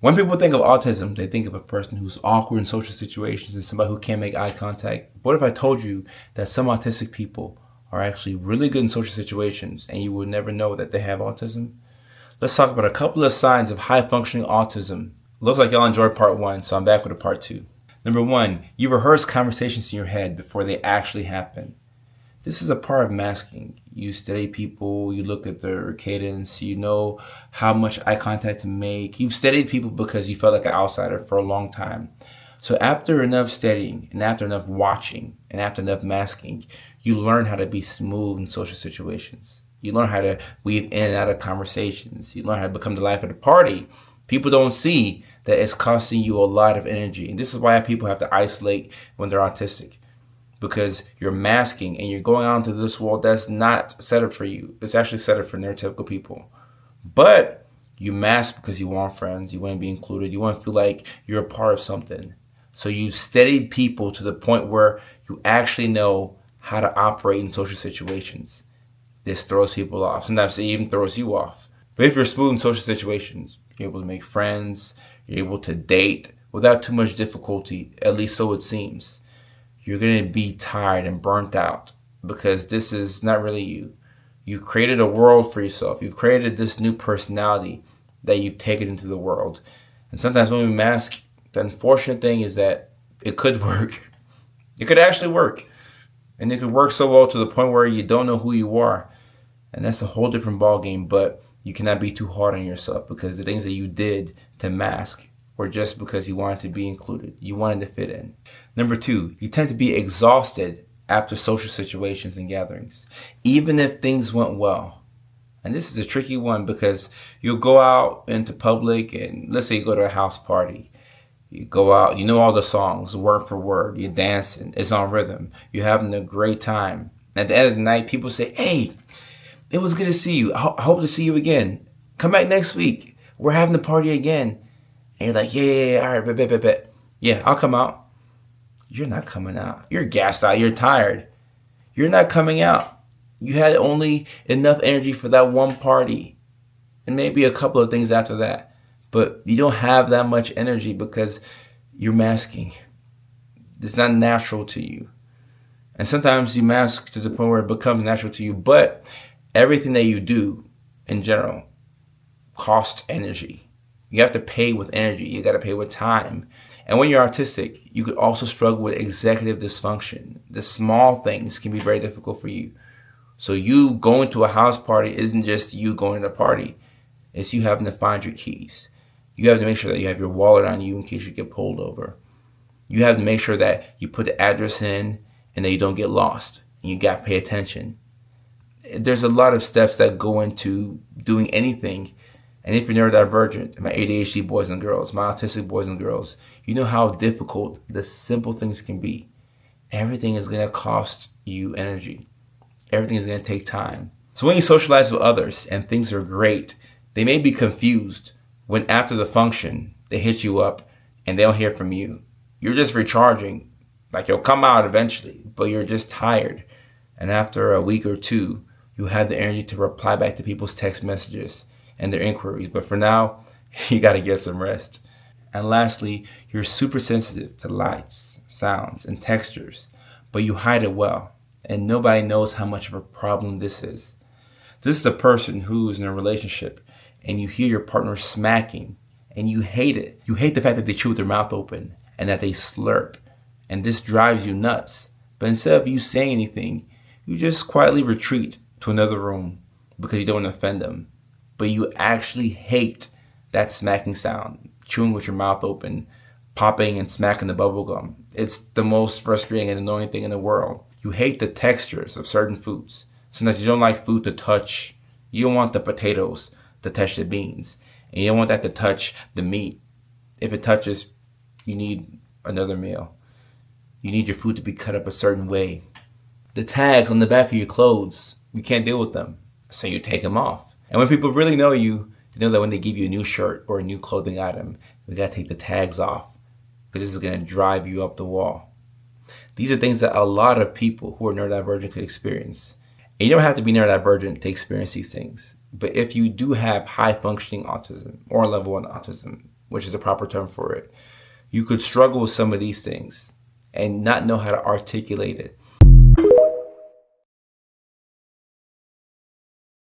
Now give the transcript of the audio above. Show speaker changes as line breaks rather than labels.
When people think of autism, they think of a person who's awkward in social situations and somebody who can't make eye contact. What if I told you that some autistic people are actually really good in social situations and you would never know that they have autism? Let's talk about a couple of signs of high functioning autism. Looks like y'all enjoyed part one, so I'm back with a part two. Number one, you rehearse conversations in your head before they actually happen. This is a part of masking. You study people, you look at their cadence, you know how much eye contact to make. You've studied people because you felt like an outsider for a long time. So after enough studying and after enough watching and after enough masking, you learn how to be smooth in social situations. You learn how to weave in and out of conversations. You learn how to become the life of the party. People don't see that it's costing you a lot of energy. And this is why people have to isolate when they're autistic. Because you're masking and you're going out into this world that's not set up for you. It's actually set up for neurotypical people. But you mask because you want friends, you want to be included, you want to feel like you're a part of something. So you studied people to the point where you actually know how to operate in social situations. This throws people off. Sometimes it even throws you off. But if you're smooth in social situations, you're able to make friends, you're able to date without too much difficulty, at least so it seems. You're going to be tired and burnt out because this is not really you. You've created a world for yourself. You've created this new personality that you've taken into the world. And sometimes when we mask, the unfortunate thing is that it could work. It could actually work. And it could work so well to the point where you don't know who you are. And that's a whole different ballgame, but you cannot be too hard on yourself because the things that you did to mask or just because you wanted to be included. You wanted to fit in. Number two, you tend to be exhausted after social situations and gatherings, even if things went well. And this is a tricky one because you'll go out into public and let's say you go to a house party. You go out, you know all the songs, word for word. You're dancing, it's on rhythm. You're having a great time. At the end of the night, people say, hey, it was good to see you. I hope to see you again. Come back next week. We're having the party again. And you're like, yeah, all right, bet. Yeah, I'll come out. You're not coming out. You're gassed out. You're tired. You're not coming out. You had only enough energy for that one party and maybe a couple of things after that. But you don't have that much energy because you're masking. It's not natural to you. And sometimes you mask to the point where it becomes natural to you. But everything that you do in general costs energy. You have to pay with energy. You got to pay with time. And when you're autistic, you could also struggle with executive dysfunction. The small things can be very difficult for you. So you going to a house party isn't just you going to the party. It's you having to find your keys. You have to make sure that you have your wallet on you in case you get pulled over. You have to make sure that you put the address in and that you don't get lost. And you got to pay attention. There's a lot of steps that go into doing anything. And if you're neurodivergent, my ADHD boys and girls, my autistic boys and girls, you know how difficult the simple things can be. Everything is going to cost you energy. Everything is going to take time. So when you socialize with others and things are great, they may be confused when after the function, they hit you up and they don't hear from you. You're just recharging. Like you'll come out eventually, but you're just tired. And after a week or two, you have the energy to reply back to people's text messages and their inquiries. But for now, you got to get some rest. And lastly, you're super sensitive to lights, sounds, and textures, but you hide it well. And nobody knows how much of a problem this is. This is a person who is in a relationship and you hear your partner smacking and you hate it. You hate the fact that they chew with their mouth open and that they slurp. And this drives you nuts. But instead of you saying anything, you just quietly retreat to another room because you don't want to offend them. But you actually hate that smacking sound, chewing with your mouth open, popping and smacking the bubble gum. It's the most frustrating and annoying thing in the world. You hate the textures of certain foods. Sometimes you don't like food to touch. You don't want the potatoes to touch the beans. And you don't want that to touch the meat. If it touches, you need another meal. You need your food to be cut up a certain way. The tags on the back of your clothes, you can't deal with them. So you take them off. And when people really know you, they know that when they give you a new shirt or a new clothing item, we gotta take the tags off because this is gonna drive you up the wall. These are things that a lot of people who are neurodivergent could experience. And you don't have to be neurodivergent to experience these things. But if you do have high functioning autism or level 1 autism, which is a proper term for it, you could struggle with some of these things and not know how to articulate it.